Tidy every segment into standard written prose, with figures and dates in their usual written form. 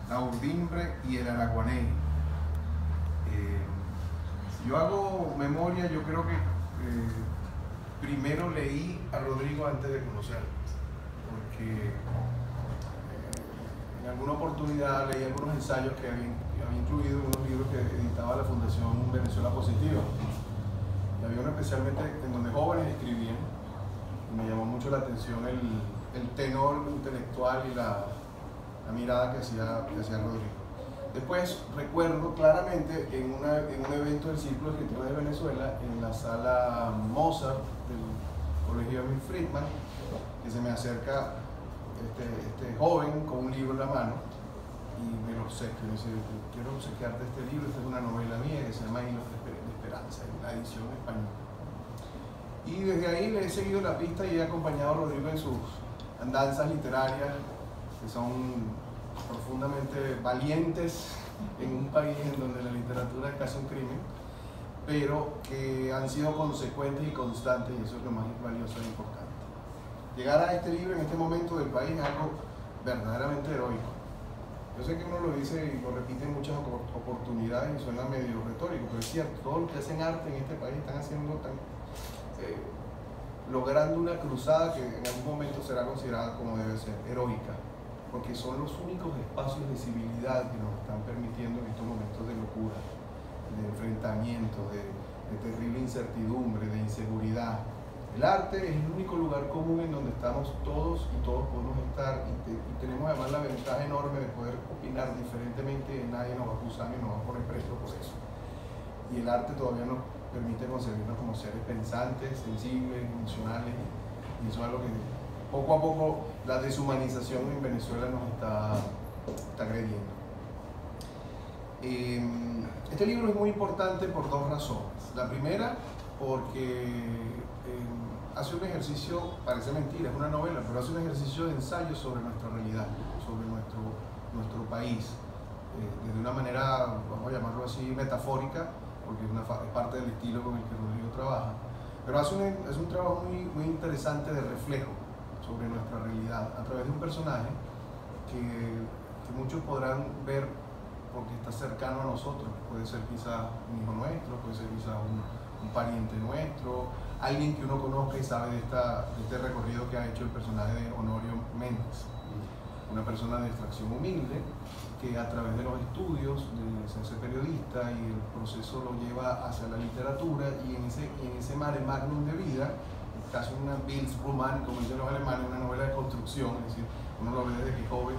la urdimbre y el araguaney. Si yo hago memoria, yo creo que primero leí a Rodrigo antes de conocerlo, porque en alguna oportunidad leí algunos ensayos que había incluido en unos libros que editaba la Fundación Venezuela Positiva. Y había uno especialmente en donde jóvenes escribían, y me llamó mucho la atención el tenor intelectual y la mirada que hacía Rodrigo. Después recuerdo claramente en un evento del Círculo de Escritores de Venezuela, en la sala Mozart del Colegio Emil Friedman, que se me acerca este joven con un libro en la mano y me lo obsequia. Me dice: quiero obsequiarte este libro, esta es una novela mía que se llama Hilos de Esperanza, en la edición española. Y desde ahí le he seguido la pista y he acompañado a Rodrigo en sus andanzas literarias, que son profundamente valientes en un país en donde la literatura es casi un crimen, pero que han sido consecuentes y constantes, y eso es lo más valioso e importante. Llegar a este libro en este momento del país es algo verdaderamente heroico. Yo sé que uno lo dice y lo repite en muchas oportunidades y suena medio retórico, pero es cierto, todos los que hacen arte en este país están logrando una cruzada que en algún momento será considerada como debe ser, heroica, porque son los únicos espacios de civilidad que nos están permitiendo en estos momentos de locura, de enfrentamiento, de terrible incertidumbre, de inseguridad. El arte es el único lugar común en donde estamos todos y todos podemos estar, y tenemos además la ventaja enorme de poder opinar diferentemente, y nadie nos va a acusar ni nos va a poner preso por eso. Y el arte todavía nos permite concebirnos como seres pensantes, sensibles, emocionales, y eso es algo que poco a poco la deshumanización en Venezuela nos está agrediendo. Este libro es muy importante por dos razones. La primera, porque hace un ejercicio, parece mentira, es una novela, pero hace un ejercicio de ensayo sobre nuestra realidad, sobre nuestro país, desde una manera, vamos a llamarlo así, metafórica, porque es parte del estilo con el que Rodrigo trabaja, pero hace un trabajo muy interesante de reflejo sobre nuestra realidad a través de un personaje que muchos podrán ver porque está cercano a nosotros. Puede ser quizá un hijo nuestro, puede ser quizá un pariente nuestro, alguien que uno conozca y sabe de este recorrido que ha hecho el personaje de Honorio Méndez, una persona de extracción humilde que a través de los estudios de ser periodista y el proceso lo lleva hacia la literatura, y en ese mare magnum de vida, casi una Bildungsroman, como dicen los alemanes, una novela de construcción, es decir, uno lo ve desde que joven,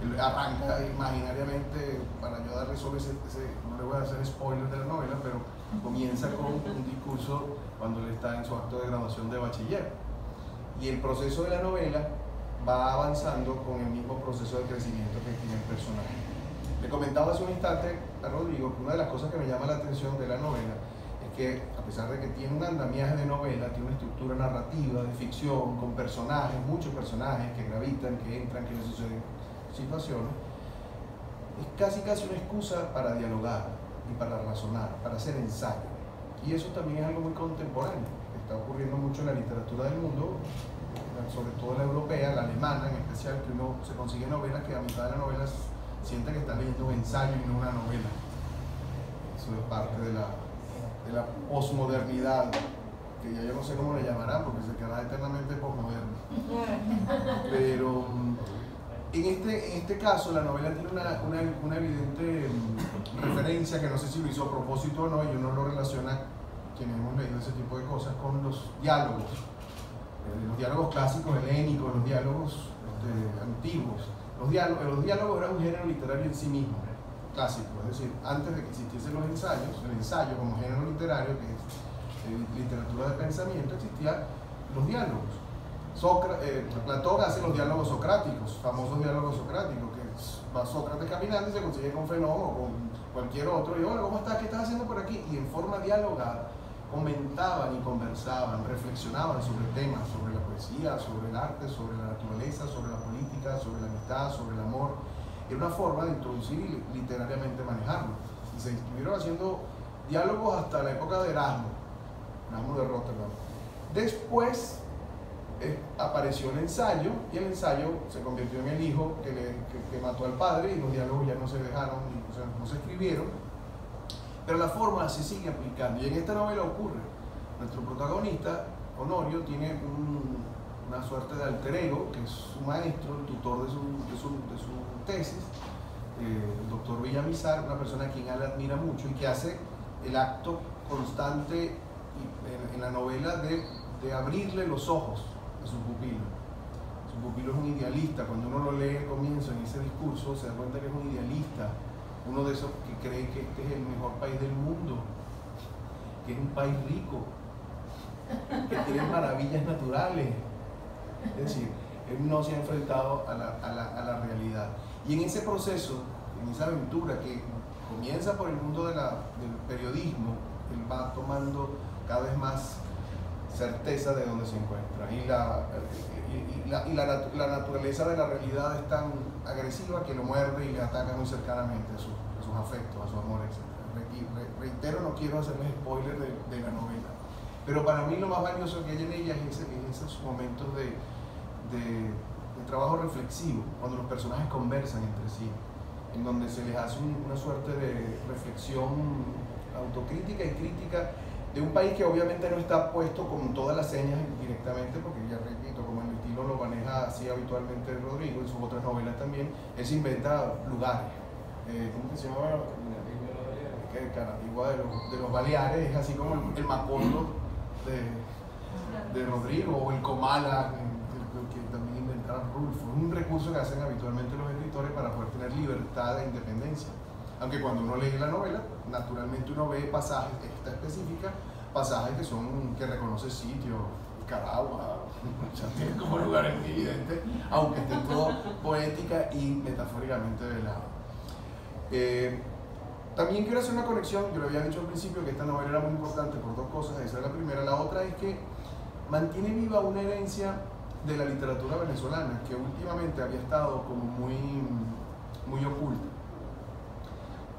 él arranca imaginariamente, para yo darle solo no le voy a hacer spoilers de la novela, pero comienza con un discurso cuando él está en su acto de graduación de bachiller, y el proceso de la novela va avanzando con el mismo proceso de crecimiento que tiene el personaje. Le comentaba hace un instante a Rodrigo que una de las cosas que me llama la atención de la novela es que, a pesar de que tiene un andamiaje de novela, tiene una estructura narrativa de ficción, con personajes, muchos personajes que gravitan, que entran, que les suceden situaciones, es casi una excusa para dialogar y para razonar, para hacer ensayo. Y eso también es algo muy contemporáneo, está ocurriendo mucho en la literatura del mundo, sobre todo la europea, la alemana en especial, que uno se consigue novelas que a mitad de la novela siente que está leyendo un ensayo y no una novela. Eso es parte de la posmodernidad, que ya yo no sé cómo le llamarán porque se quedará eternamente posmoderno. Pero en este caso la novela tiene una evidente referencia, que no sé si lo hizo a propósito o no, y uno lo relaciona, quienes hemos leído ese tipo de cosas, con los diálogos clásicos helénicos, los diálogos antiguos. Los diálogos eran un género literario en sí mismo, clásico, es decir, antes de que existiesen los ensayos, el ensayo como género literario, que es literatura de pensamiento, existían los diálogos. Platón hace los diálogos socráticos, famosos diálogos socráticos, que va Sócrates caminando y se consigue con Fenón o con cualquier otro, y hola, ¿cómo estás? ¿Qué estás haciendo por aquí? Y en forma dialogada comentaban y conversaban, reflexionaban sobre temas, sobre la poesía, sobre el arte, sobre la naturaleza, sobre la política, sobre la amistad, sobre el amor. Era una forma de introducir y literariamente manejarlo. Y se estuvieron haciendo diálogos hasta la época de Erasmo de Rotterdam. Después, apareció el ensayo, y el ensayo se convirtió en el hijo que mató al padre, y los diálogos ya no se dejaron, o sea, no se escribieron, pero la fórmula se sigue aplicando. Y en esta novela ocurre, nuestro protagonista, Honorio, tiene una suerte de alter ego, que es su maestro, el tutor de su tesis, el doctor Villamizar, una persona a quien él admira mucho y que hace el acto constante en la novela de abrirle los ojos a su pupilo. Su pupilo es un idealista. Cuando uno lo lee al comienzo en ese discurso, se da cuenta que es un idealista, uno de esos que cree que este es el mejor país del mundo, que es un país rico, que tiene maravillas naturales. Es decir, él no se ha enfrentado a la realidad. Y en ese proceso, en esa aventura que comienza por el mundo del periodismo, él va tomando cada vez más certeza de dónde se encuentra. Y la naturaleza de la realidad es tan agresiva que lo muerde y le ataca muy cercanamente a sus afectos, a su amor, etc. Reitero, no quiero hacerles spoiler de la novela, pero para mí lo más valioso que hay en ella es esos momentos de trabajo reflexivo, cuando los personajes conversan entre sí, en donde se les hace una suerte de reflexión autocrítica y crítica de un país que obviamente no está puesto con todas las señas directamente, porque ya repito, como el estilo lo maneja así habitualmente Rodrigo, en sus otras novelas también, él se inventa lugares. ¿Cómo que se llama? Caratigua de los Baleares, es así como el Macondo de Rodrigo, o el Comala, que también inventaron Rulfo. Es un recurso que hacen habitualmente los escritores para poder tener libertad e independencia. Aunque cuando uno lee la novela, naturalmente uno ve pasajes, esta específica, pasajes que reconoce sitios, Caragua, ya tiene como lugares muy evidentes, aunque esté todo poética y metafóricamente velado. También quiero hacer una conexión, yo lo había dicho al principio que esta novela era muy importante por dos cosas, esa es la primera. La otra es que mantiene viva una herencia de la literatura venezolana que últimamente había estado como muy oculta.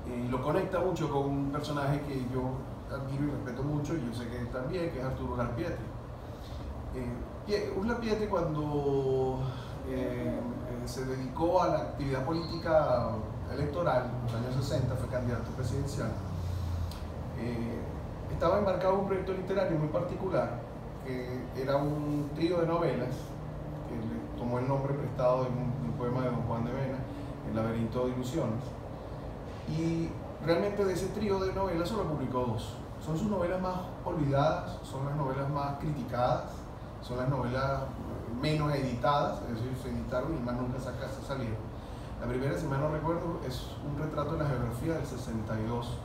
Y lo conecta mucho con un personaje que yo admiro y respeto mucho, y yo sé que él también, que es Arturo Uslar Pietri. Uslar Pietri, cuando se dedicó a la actividad política electoral en los años 60, fue candidato presidencial, estaba embarcado en un proyecto literario muy particular, que era un trío de novelas, que le tomó el nombre prestado de un poema de Don Juan de Mena, El laberinto de ilusiones. Y realmente de ese trío de novelas solo publicó dos. Son sus novelas más olvidadas, son las novelas más criticadas, son las novelas menos editadas, es decir, se editaron y más nunca salieron. La primera, si mal no recuerdo, es un retrato de la geografía del 62,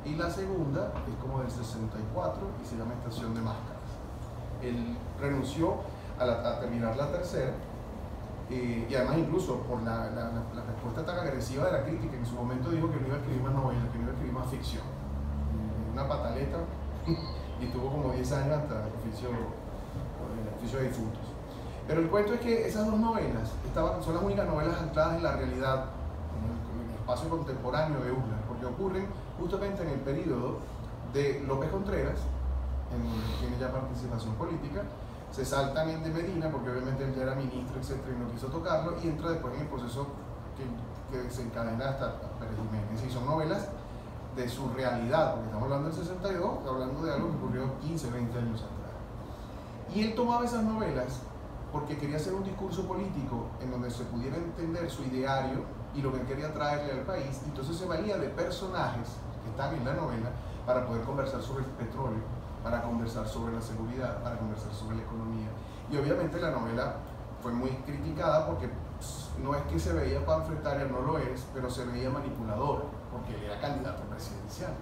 y la segunda es como del 64 y se llama Estación de Máscaras. Él renunció a terminar la tercera, y además incluso por la respuesta tan agresiva de la crítica, en su momento dijo que no iba a escribir más novelas, que no iba a escribir más ficción. Una pataleta, y tuvo como 10 años hasta el oficio de difuntos. Pero el cuento es que esas dos novelas son las únicas novelas ancladas en la realidad, en el espacio contemporáneo de Uslar, porque ocurren justamente en el periodo de López Contreras, en donde tiene ya participación política. Se saltan en de Medina, porque obviamente él ya era ministro, etcétera, y no quiso tocarlo, y entra después en el proceso que desencadena hasta Pérez Jiménez. Y son novelas de su realidad, porque estamos hablando del 62, hablando de algo que ocurrió 15, 20 años atrás. Y él tomaba esas novelas porque quería hacer un discurso político en donde se pudiera entender su ideario y lo que él quería traerle al país, y entonces se valía de personajes que están en la novela para poder conversar sobre el petróleo, para conversar sobre la seguridad, para conversar sobre la economía. Y obviamente la novela fue muy criticada porque no es que se veía panfletaria, no lo es, pero se veía manipuladora, porque él era candidato presidencial.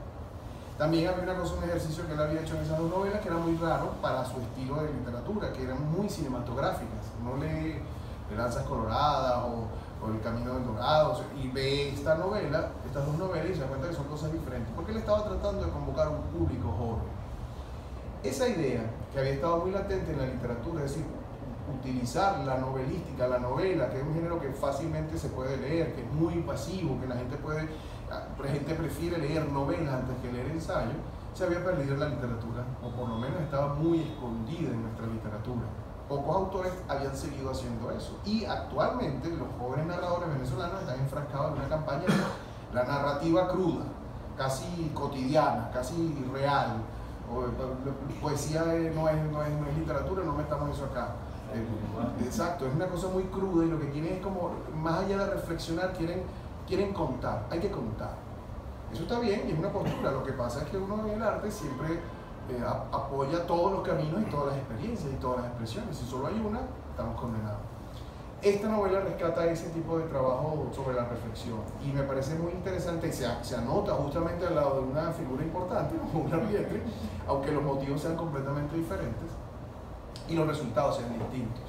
También había un ejercicio que él había hecho en esas dos novelas que era muy raro para su estilo de literatura, que eran muy cinematográficas. Uno lee Lanzas Coloradas o El Camino del Dorado, y ve estas dos novelas, y se da cuenta que son cosas diferentes, porque él estaba tratando de convocar a un público joven. Esa idea que había estado muy latente en la literatura, es decir, utilizar la novelística, la novela, que es un género que fácilmente se puede leer, que es muy pasivo, que la gente prefiere leer novelas antes que leer ensayo, se había perdido en la literatura, o por lo menos estaba muy escondida en nuestra literatura. pocos autores habían seguido haciendo eso. Y actualmente los jóvenes narradores venezolanos están enfrascados en una campaña de la narrativa cruda, casi cotidiana, casi real. Poesía no es literatura, no metamos eso acá. Exacto, es una cosa muy cruda y lo que quieren es como, más allá de reflexionar, quieren contar, hay que contar. Eso está bien y es una postura, lo que pasa es que uno en el arte siempre apoya todos los caminos y todas las experiencias y todas las expresiones. Si solo hay una, estamos condenados. Esta novela rescata ese tipo de trabajo sobre la reflexión y me parece muy interesante. Se anota justamente al lado de una figura importante como una Pietri, aunque los motivos sean completamente diferentes y los resultados sean distintos,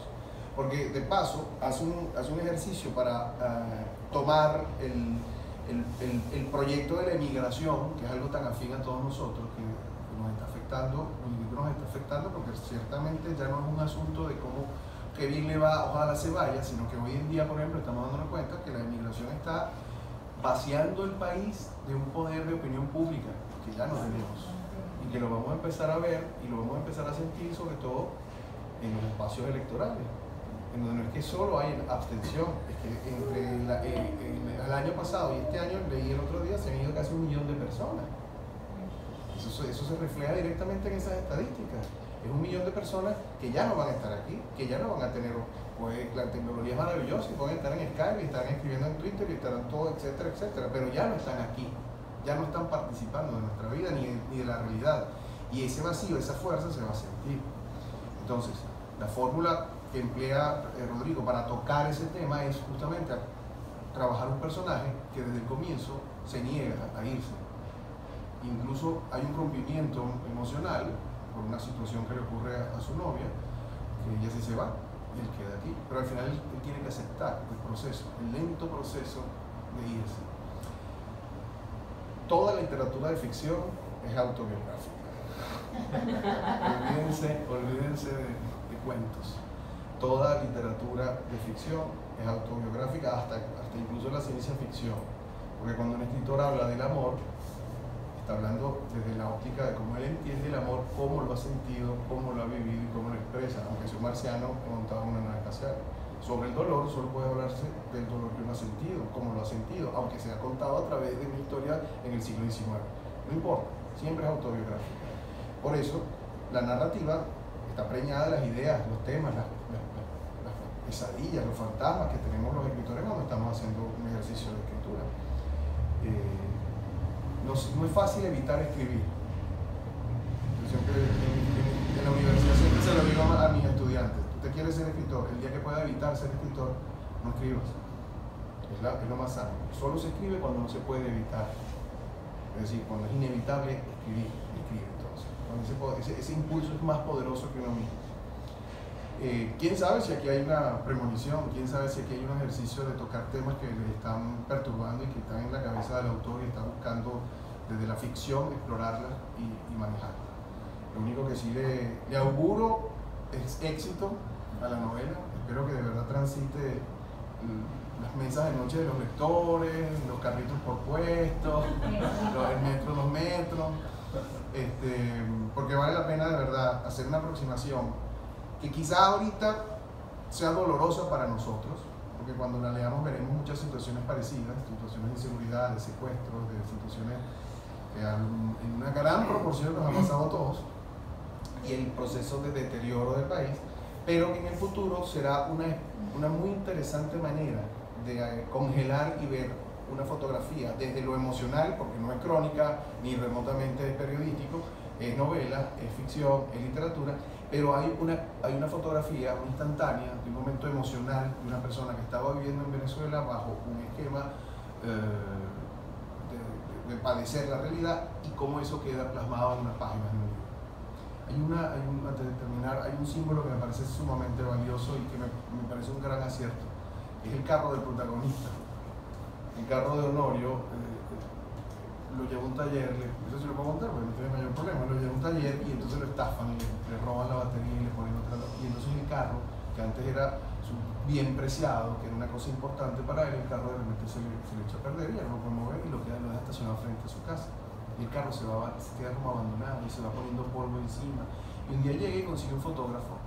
porque de paso hace un ejercicio para tomar el proyecto de la emigración, que es algo tan afín a todos nosotros, que nos está afectando porque ciertamente ya no es un asunto de cómo que bien le va, ojalá se vaya, sino que hoy en día, por ejemplo, estamos dándonos cuenta que la emigración está vaciando el país de un poder de opinión pública que ya no tenemos y que lo vamos a empezar a ver y lo vamos a empezar a sentir sobre todo en los espacios electorales, en donde no es que solo hay abstención, es que entre el año pasado y este año, leí el otro día, se han ido casi 1 millón de personas. Eso se refleja directamente en esas estadísticas. Es 1 millón de personas que ya no van a estar aquí, que ya no van a tener, pues la tecnología es maravillosa y pueden estar en Skype y estarán escribiendo en Twitter y estarán todo, etcétera, etcétera, pero ya no están aquí, ya no están participando de nuestra vida ni de la realidad. Y ese vacío, esa fuerza se va a sentir. Entonces, la fórmula que emplea Rodrigo para tocar ese tema es justamente trabajar un personaje que desde el comienzo se niega a irse. Incluso hay un rompimiento emocional por una situación que le ocurre a su novia, que ella sí se va y él queda aquí. Pero al final él tiene que aceptar el proceso, el lento proceso de irse. Toda la literatura de ficción es autobiográfica. olvídense de cuentos. Toda literatura de ficción es autobiográfica, hasta incluso la ciencia ficción. Porque cuando un escritor habla del amor, está hablando desde la óptica de cómo él entiende el amor, cómo lo ha sentido, cómo lo ha vivido y cómo lo expresa, aunque sea un marciano montado en una nave espacial. Sobre el dolor solo puede hablarse del dolor que uno ha sentido, cómo lo ha sentido, aunque sea contado a través de una historia en el siglo XIX. No importa, siempre es autobiográfica. Por eso, la narrativa está preñada de las ideas, los temas, las pesadillas, los fantasmas que tenemos los escritores cuando estamos haciendo un ejercicio de escritura. No es fácil evitar escribir. Yo siempre en la universidad siempre se lo digo a mis estudiantes: usted quiere ser escritor, el día que pueda evitar ser escritor, no escribas. Es lo más sano. Solo se escribe cuando no se puede evitar. Es decir, cuando es inevitable escribir, escribe entonces. Cuando ese impulso es más poderoso que uno mismo. ¿Quién sabe si aquí hay una premonición? ¿Quién sabe si aquí hay un ejercicio de tocar temas que le están perturbando y que están en la cabeza del autor y está buscando desde la ficción explorarlas y manejarlas? Lo único que sí le auguro es éxito a la novela. Espero que de verdad transite las mesas de noche de los lectores, los carritos por puestos, los metros, porque vale la pena de verdad hacer una aproximación que quizás ahorita sea dolorosa para nosotros, porque cuando la leamos veremos muchas situaciones parecidas, situaciones de inseguridad, de secuestros, de situaciones que en una gran proporción nos ha pasado a todos, y el proceso de deterioro del país, pero que en el futuro será una muy interesante manera de congelar y ver una fotografía desde lo emocional, porque no es crónica ni remotamente periodístico, es novela, es ficción, es literatura, pero hay una fotografía, una instantánea, de un momento emocional de una persona que estaba viviendo en Venezuela bajo un esquema de padecer la realidad y cómo eso queda plasmado en una página de un libro. Antes de terminar, hay un símbolo que me parece sumamente valioso y que me parece un gran acierto, es el carro del protagonista. El carro de Honorio lo lleva a un taller, eso sí lo puedo contar porque no tiene mayor problema, lo lleva a un taller y entonces lo estafan, le roban la batería y le ponen otra, y entonces el carro, que antes era bien preciado, que era una cosa importante para él, el carro de repente se le echa a perder y ya no lo puede mover y lo deja estacionado frente a su casa. Y el carro se queda como abandonado y se va poniendo polvo encima. Y un día llega y consigue un fotógrafo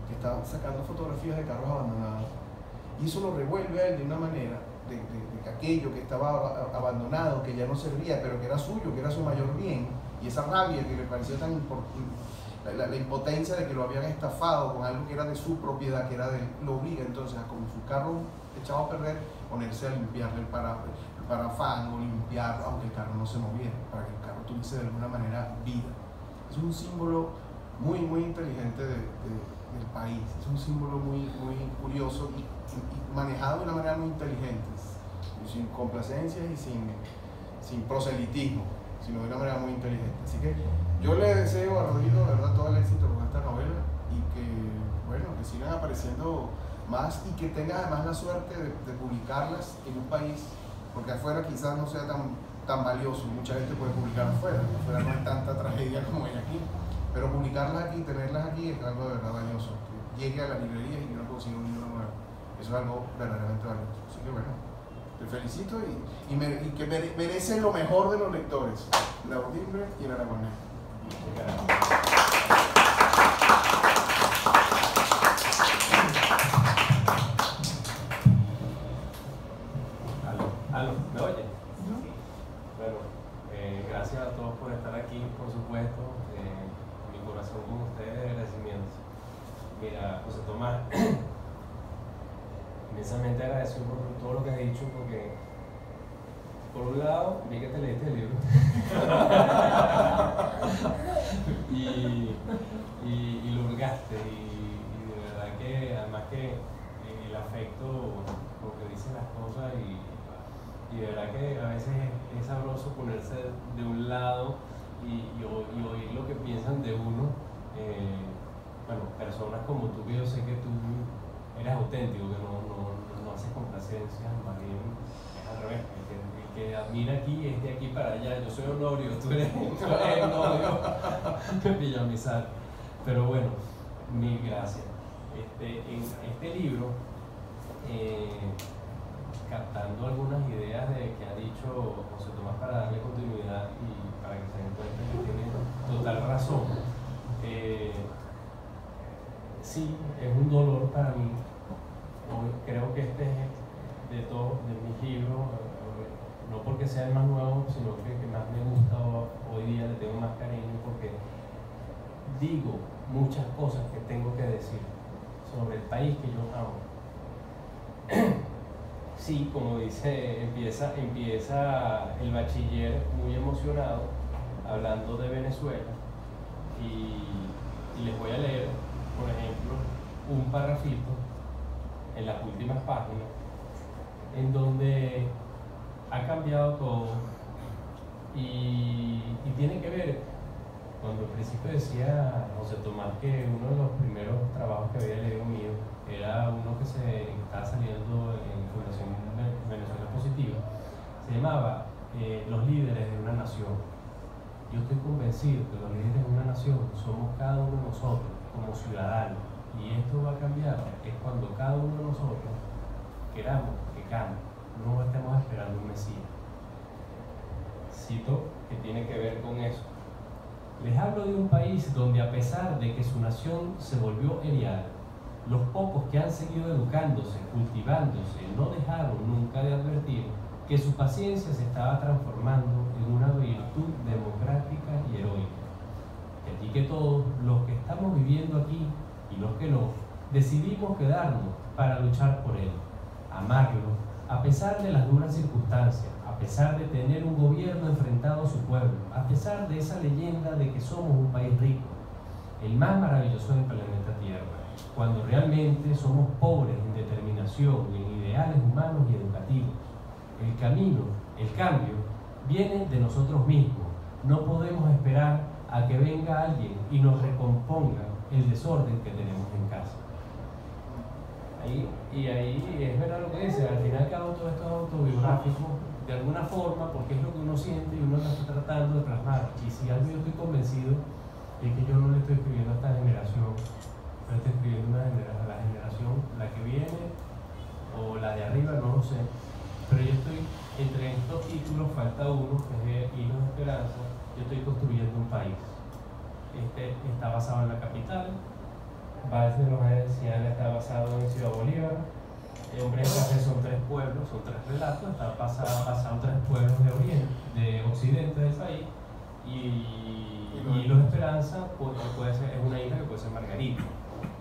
que estaba sacando fotografías de carros abandonados. Y eso lo revuelve a él de una manera de que aquello que estaba abandonado, que ya no servía, pero que era suyo, que era su mayor bien, y esa rabia que le parecía tan importante, la impotencia de que lo habían estafado con algo que era de su propiedad, que era de él, lo obliga entonces a, con su carro echado a perder, ponerse a limpiarle el parafán o limpiar, aunque el carro no se moviera, para que el carro tuviese de alguna manera vida. Es un símbolo muy, muy inteligente del país, es un símbolo muy, muy curioso y manejado de una manera muy inteligente, sin complacencias y sin proselitismo, sino de una manera muy inteligente. Así que yo le deseo a Rodrigo, de verdad, todo el éxito con esta novela y que, bueno, que sigan apareciendo más y que tenga además la suerte de publicarlas en un país, porque afuera quizás no sea tan valioso, mucha gente puede publicar afuera no es tanta tragedia como hay aquí, pero publicarlas aquí, tenerlas aquí es algo de verdad valioso, que llegue a la librería y no consiga un libro nuevo, eso es algo verdaderamente valioso. Así que bueno, te felicito y que merecen lo mejor de los lectores, la Audimbre y el Aragonés. ¿Aló? ¿Me oye? Bueno, gracias a todos por estar aquí, por supuesto. Mi corazón con ustedes de agradecimiento. Mira, José Tomás, inmensamente agradecido por todo lo que has dicho, porque por un lado vi que te leíste el libro y lo hurgaste y de verdad que además que el afecto con que dicen las cosas y de verdad que a veces es sabroso ponerse de un lado y oír lo que piensan de uno. Bueno, personas como tú, que yo sé que tú eres auténtico, que no haces complacencias, más bien es al revés. El que admira aquí es de aquí para allá. Yo soy Honorio, tú eres el novio de Villamizar. Pero bueno, mil gracias. En este libro, captando algunas ideas que ha dicho José Tomás para darle continuidad y para que se den cuenta que tiene total razón. Sí, es un dolor para mí. Creo que este es de todos mis libros, no porque sea el más nuevo, sino que el que más me gusta hoy día, le tengo más cariño, porque digo muchas cosas que tengo que decir sobre el país que yo amo. Sí, como dice, empieza el bachiller muy emocionado hablando de Venezuela y les voy a leer, por ejemplo, un parrafito en las últimas páginas en donde ha cambiado todo y tiene que ver, cuando al principio decía José Tomás que uno de los primeros trabajos que había leído mío era uno que estaba saliendo en Fundación Venezuela Positiva, se llamaba Los líderes de una nación. Yo estoy convencido que los líderes de una nación somos cada uno de nosotros como ciudadanos, y esto va a cambiar es cuando cada uno de nosotros queramos que cambie, no estemos esperando un Mesías. Cito que tiene que ver con eso. Les hablo de un país donde, a pesar de que su nación se volvió erial, los pocos que han seguido educándose, cultivándose, no dejaron nunca de advertir que su paciencia se estaba transformando en una virtud democrática y heroica. De allí que todos los que estamos viviendo aquí y los que no, decidimos quedarnos para luchar por él, amarlo, a pesar de las duras circunstancias, a pesar de tener un gobierno enfrentado a su pueblo, a pesar de esa leyenda de que somos un país rico, el más maravilloso del planeta Tierra, cuando realmente somos pobres en determinación, en ideales humanos y educativos. El camino, el cambio, viene de nosotros mismos. No podemos esperar a que venga alguien y nos recomponga el desorden que tenemos en casa. Ahí es verdad lo que dice, al final cada todo esto es autobiográfico, de alguna forma, porque es lo que uno siente y uno lo está tratando de plasmar. Y si algo yo estoy convencido es que yo no le estoy escribiendo a esta generación, le estoy escribiendo a la generación, la que viene o la de arriba, no lo sé, pero yo estoy, entre estos títulos falta uno, que es Hilos de Esperanza. Yo estoy construyendo un país. Está basado en la capital, Vals de los Ancianos está basado en Ciudad Bolívar. Hombre de Café son 3 pueblos, son 3 relatos, está basado en 3 pueblos de Oriente, de Occidente del país. Y Los Esperanza puede ser, es una isla que puede ser Margarita.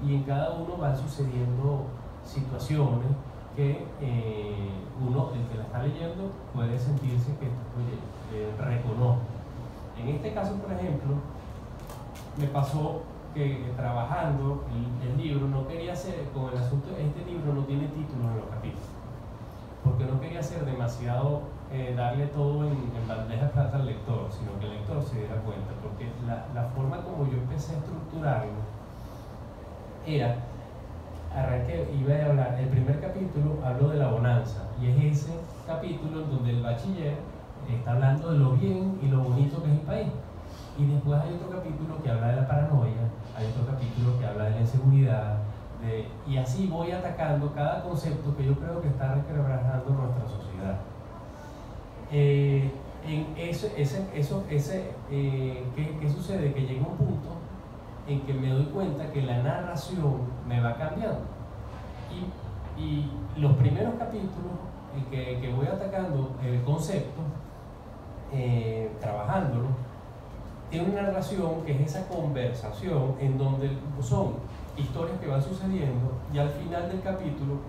Y en cada uno van sucediendo situaciones que uno, el que la está leyendo, puede sentirse que reconoce. En este caso, por ejemplo, me pasó que trabajando el libro no quería hacer, con el asunto, este libro no tiene títulos en los capítulos, porque no quería hacer demasiado, darle todo en bandeja de plata al lector, sino que el lector se diera cuenta, porque la forma como yo empecé a estructurarlo era, iba a hablar, el primer capítulo hablo de la bonanza, y es ese capítulo en donde el bachiller está hablando de lo bien y lo bonito que es el país. Y después hay otro capítulo que habla de la paranoia, hay otro capítulo que habla de la inseguridad, y así voy atacando cada concepto que yo creo que está requebrajando nuestra sociedad. ¿Qué sucede? Que llega un punto en que me doy cuenta que la narración me va cambiando. Y los primeros capítulos en que voy atacando el concepto, trabajándolo, tiene una narración que es esa conversación en donde son historias que van sucediendo y al final del capítulo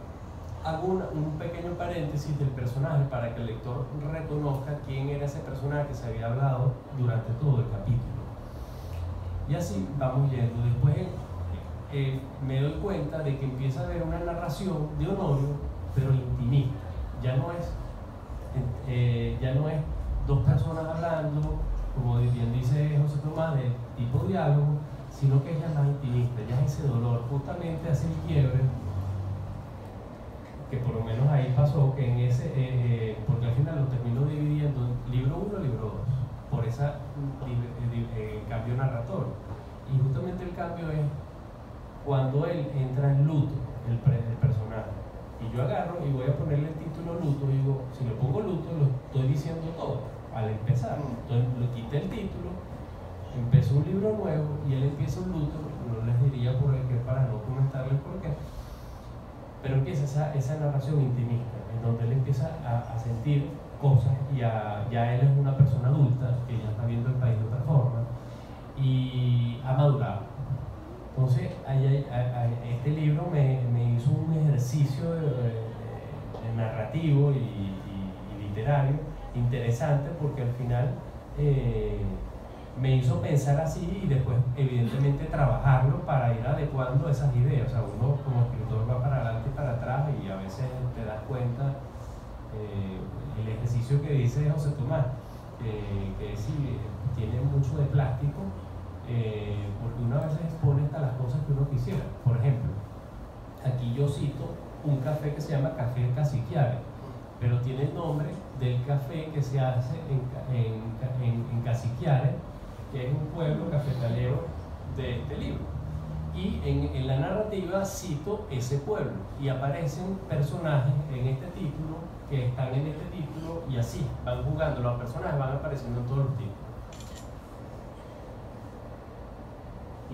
hago un pequeño paréntesis del personaje para que el lector reconozca quién era ese personaje que se había hablado durante todo el capítulo. Y así vamos yendo. Después me doy cuenta de que empieza a haber una narración de Honorio, pero intimista. Ya no es 2 personas hablando, como bien dice José Tomás, de tipo diálogo, sino que es ya más intimista, ya es ese dolor, justamente hace el quiebre, que por lo menos ahí pasó, que en ese, porque al final lo termino dividiendo en libro 1 y libro 2, por ese cambio narratorio. Y justamente el cambio es cuando él entra en luto, el personaje. Y yo agarro y voy a ponerle el título luto, y digo, si le pongo luto, lo estoy diciendo todo al empezar. Entonces le quité el título, empezó un libro nuevo y él empieza un luto, no les diría por qué para no comentarles por qué, pero empieza esa narración intimista, en donde él empieza a sentir cosas y ya él es una persona adulta, que ya está viendo el país de otra forma y ha madurado. Entonces este libro me hizo un ejercicio narrativo y literario interesante, porque al final me hizo pensar así y después evidentemente trabajarlo para ir adecuando esas ideas. O sea, uno como escritor va para adelante y para atrás y a veces te das cuenta el ejercicio que dice José Tomás, que sí, tiene mucho de plástico, porque uno a veces expone hasta las cosas que uno quisiera. Por ejemplo, aquí yo cito un café que se llama Café Caciquiare, pero tiene el nombre del café que se hace en Caciquiare, que es un pueblo cafetalero de este libro. Y en la narrativa cito ese pueblo y aparecen personajes en este título que están en este título, y así van jugando, los personajes van apareciendo en todos los títulos.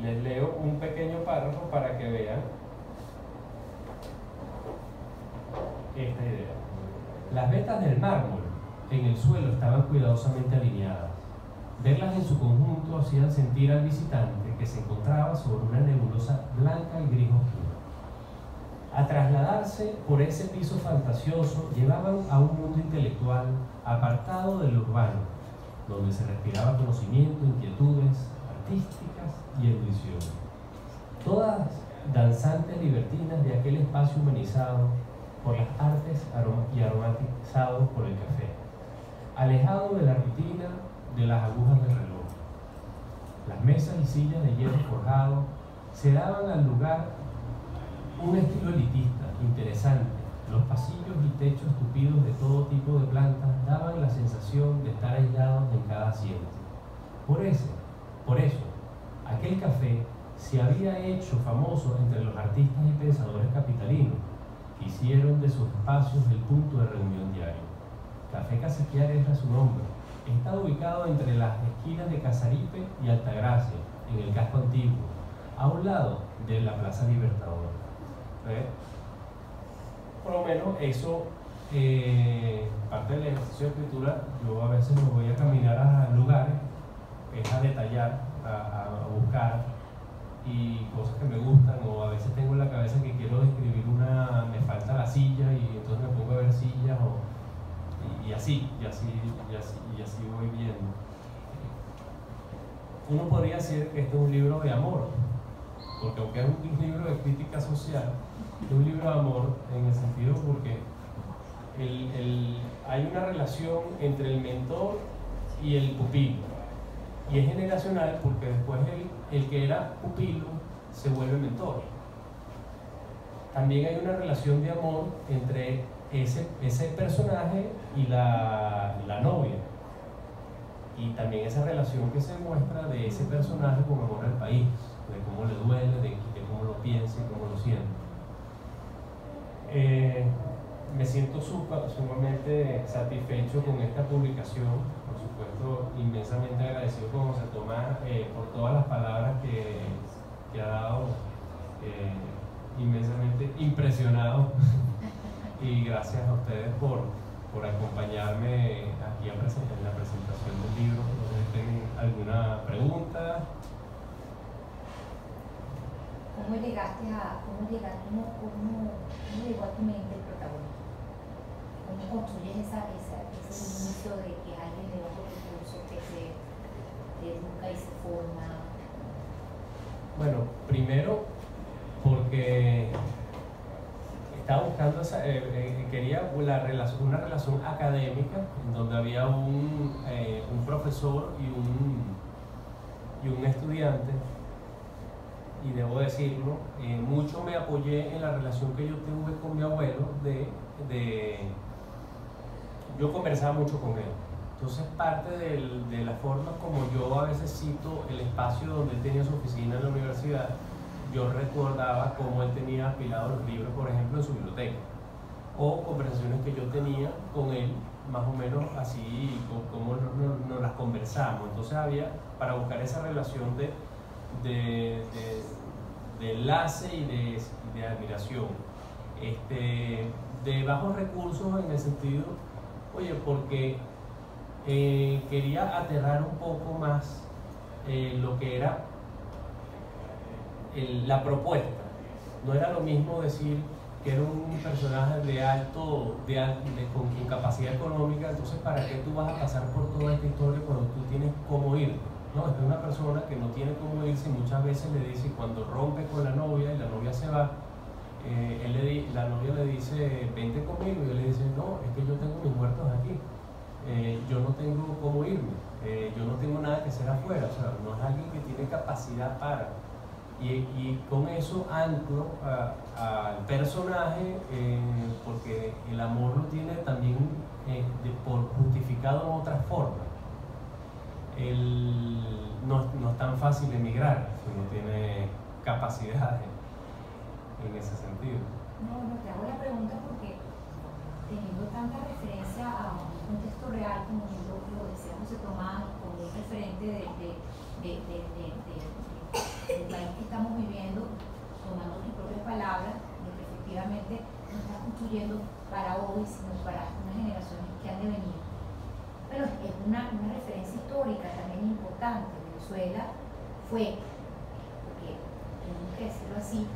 Les leo un pequeño párrafo para que vean esta idea. Las vetas del mármol en el suelo estaban cuidadosamente alineadas. Verlas en su conjunto hacían sentir al visitante que se encontraba sobre una nebulosa blanca y gris oscuro. A trasladarse por ese piso fantasioso, llevaban a un mundo intelectual apartado del urbano, donde se respiraba conocimiento, inquietudes artísticas y erudición. Todas danzantes libertinas de aquel espacio humanizado por las artes y aromatizado por el café, alejado de la rutina de las agujas del reloj. Las mesas y sillas de hierro forjado se daban al lugar un estilo elitista, interesante. Los pasillos y techos tupidos de todo tipo de plantas daban la sensación de estar aislados en cada asiento. Por eso, aquel café se había hecho famoso entre los artistas y pensadores capitalinos, que hicieron de sus espacios el punto de reunión diario. Café Caciquiare era su nombre. Está ubicado entre las esquinas de Casaripe y Altagracia, en el casco antiguo. A un lado de la Plaza Libertador. Por lo menos eso, parte del ejercicio de escritura, yo a veces me voy a caminar a lugares, es a detallar, a buscar y cosas que me gustan, o a veces tengo en la cabeza que quiero describir me falta la silla y entonces me pongo a ver sillas y así voy viendo. Uno podría decir que este es un libro de amor, porque aunque es un libro de crítica social, es un libro de amor en el sentido porque hay una relación entre el mentor y el pupilo, y es generacional porque después el que era pupilo se vuelve mentor. También hay una relación de amor entre ese personaje y la novia, y también esa relación que se muestra de ese personaje con amor al país, de cómo le duele, de cómo lo piensa y cómo lo siente. Me siento sumamente satisfecho con esta publicación, por supuesto inmensamente agradecido con José Tomás por todas las palabras que ha dado, inmensamente impresionado y gracias a ustedes por acompañarme aquí en la presentación del libro. No sé si tienen alguna pregunta. ¿Cómo llegó a tu mente el protagonista? ¿Cómo construyes ese inicio de que alguien de bajo recursos que se educa y se forma? Bueno, primero porque estaba buscando quería una relación académica en donde había un profesor y un estudiante, y debo decirlo, mucho me apoyé en la relación que yo tuve con mi abuelo. Yo conversaba mucho con él, entonces parte de la forma como yo a veces cito el espacio donde él tenía su oficina en la universidad, yo recordaba cómo él tenía apilados los libros, por ejemplo, en su biblioteca, o conversaciones que yo tenía con él, más o menos así, como nos las conversamos. Entonces había, para buscar esa relación de enlace y de admiración, de bajos recursos en el sentido, oye, porque quería aterrar un poco más lo que era la propuesta. No era lo mismo decir que era un personaje con capacidad económica, entonces ¿para qué tú vas a pasar por toda esta historia cuando tú tienes cómo irte? No, es una persona que no tiene cómo irse, y muchas veces le dice, cuando rompe con la novia y la novia se va, la novia le dice, vente conmigo, y él le dice, no, es que yo tengo mis muertos aquí, yo no tengo cómo irme, yo no tengo nada que hacer afuera, o sea, no es alguien que tiene capacidad para. Y con eso anclo al personaje, porque el amor lo tiene también por justificado en otras formas. No es tan fácil emigrar si uno tiene capacidades en ese sentido. No, te hago la pregunta porque teniendo tanta referencia a un contexto real como lo decía José Tomás, como un referente del país que estamos viviendo, tomando tus propias palabras, de que efectivamente no estás construyendo para hoy, sino para unas generaciones que han de venir. Pero es una referencia histórica también importante. Venezuela fue, porque tenemos que decirlo así,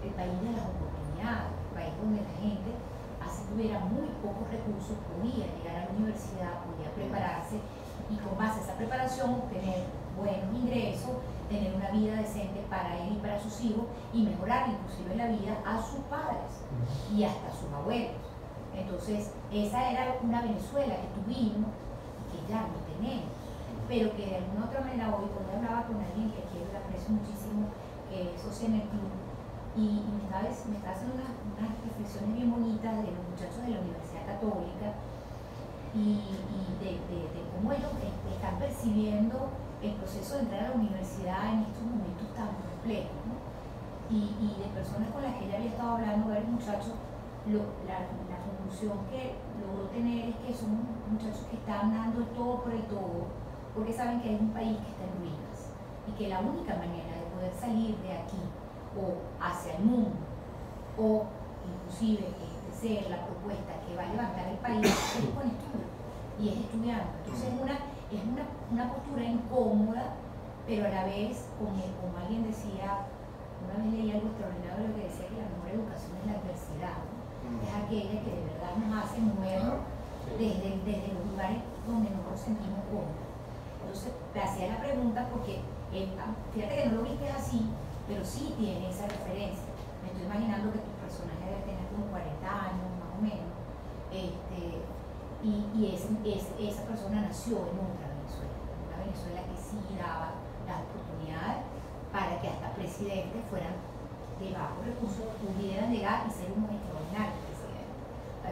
el país de las oportunidades, el país donde la gente, así tuviera muy pocos recursos, podía llegar a la universidad, podía prepararse y con base a esa preparación obtener buenos ingresos, tener una vida decente para él y para sus hijos y mejorar inclusive la vida a sus padres y hasta a sus abuelos. Entonces esa era una Venezuela que tuvimos y que ya no tenemos, pero que de alguna otra manera hoy, cuando hablaba con alguien que aquí lo aprecio muchísimo, que es socio en el club, y me está haciendo unas reflexiones bien bonitas de los muchachos de la Universidad Católica y de cómo ellos están percibiendo el proceso de entrar a la universidad en estos momentos tan complejos, ¿no? Y de personas con las que ella había estado hablando, varios muchachos, la conclusión que logró tener es que son muchachos que están dando el todo por el todo, porque saben que hay un país que está en ruinas y que la única manera de poder salir de aquí o hacia el mundo, o inclusive ser la propuesta que va a levantar el país, es con estudio y es estudiando. Entonces es una postura incómoda, pero a la vez, como alguien decía, una vez leí algo extraordinario que decía que la mejor educación es la adversidad, ¿no? Es aquella que de verdad nos hace movernos desde los lugares donde no nos sentimos cómodos. Entonces, te hacía la pregunta porque, fíjate que no lo viste así, pero sí tiene esa referencia. Me estoy imaginando que tu personaje debe tener como 40 años, más o menos, esa persona nació en otra Venezuela, una Venezuela que sí daba las oportunidades para que hasta presidentes fueran de bajos recursos, pudieran llegar y ser unos extraordinarios presidentes,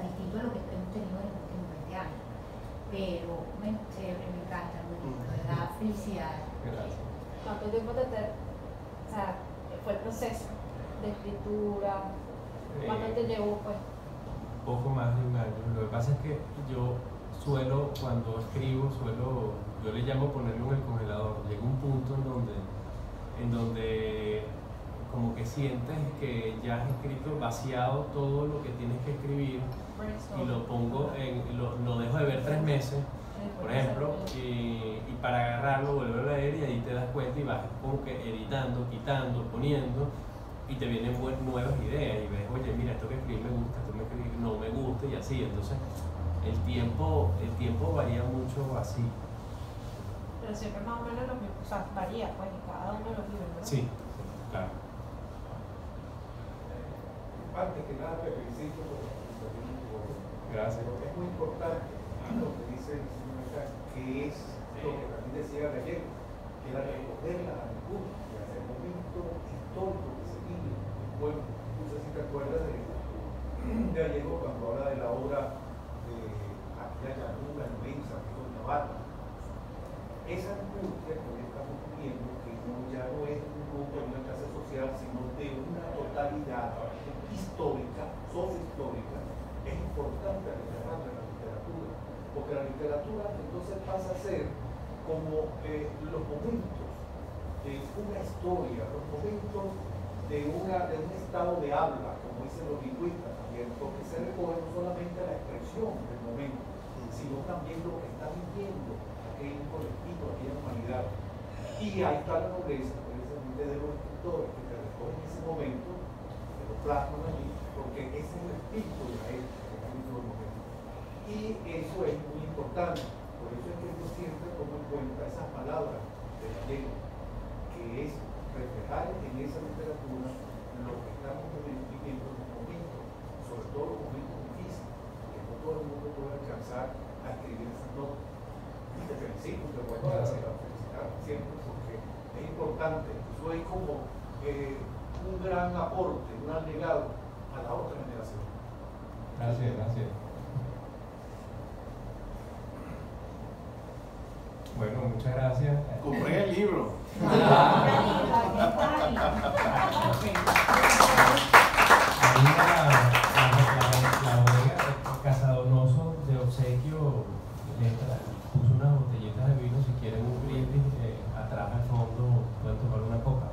distinto a lo que hemos tenido en los últimos 20 años. Pero, bueno, chévere, me encanta, de verdad, felicidades. Gracias. ¿Cuánto tiempo fue el proceso de escritura? ¿Cuánto te llevó, pues? Poco más de un año. Lo que pasa es que yo suelo, cuando escribo, yo le llamo ponerlo en el congelador. Llega un punto en donde como que sientes que ya has escrito, vaciado todo lo que tienes que escribir y lo pongo lo dejo de ver 3 meses, por ejemplo, y para agarrarlo, volver a leer y ahí te das cuenta y vas como que editando, quitando, poniendo y te vienen nuevas ideas y ves, oye, mira, esto que escribí me gusta, esto que escribí no me gusta y así. Entonces el tiempo varía mucho así. Pero siempre más o menos lo mismo, o sea, varía pues en cada uno de los libros, ¿no? Sí, claro. Antes que nada te felicito por la presentación. Gracias. Es muy importante lo que dice el señor acá, que es lo que también decía Gallego, que era recoger la juventud y hacer momento histórico que se vive. Bueno, no sé si te acuerdas de Gallego cuando habla de la obra de aquella llanura inmensa que es Doña Bata. Esa angustia que hoy estamos viviendo, que ya no es un grupo de una clase social, sino de una totalidad histórica, sociohistórica, es importante retratarla en la literatura, porque la literatura entonces pasa a ser como los momentos de una historia, los momentos de un estado de habla, como dicen los lingüistas también, porque se recoge no solamente la expresión del momento, sino también lo que está viviendo aquel colectivo, aquella humanidad. Y ahí está la nobleza, precisamente, de los escritores que te recogen ese momento, que lo plasman allí, porque ese es el espíritu de la época, el espíritu del momento. Y eso es muy importante, por eso es que yo siempre tomo en cuenta esas palabras de Gallego, que es reflejar en esa literatura lo que estamos viviendo en los momentos, sobre todo los momentos difíciles, que no todo el mundo puede alcanzar a escribir esas notas. Y te felicito, te voy a felicitar siempre, porque es importante. Eso es como un gran aporte, un gran legado a la otra generación. Gracias, gracias. Bueno, muchas gracias. Compré el libro. La bodega Casadonoso de obsequio puso unas botellitas de vino. Si quieren un brindis, atrás al fondo pueden tomar una coca.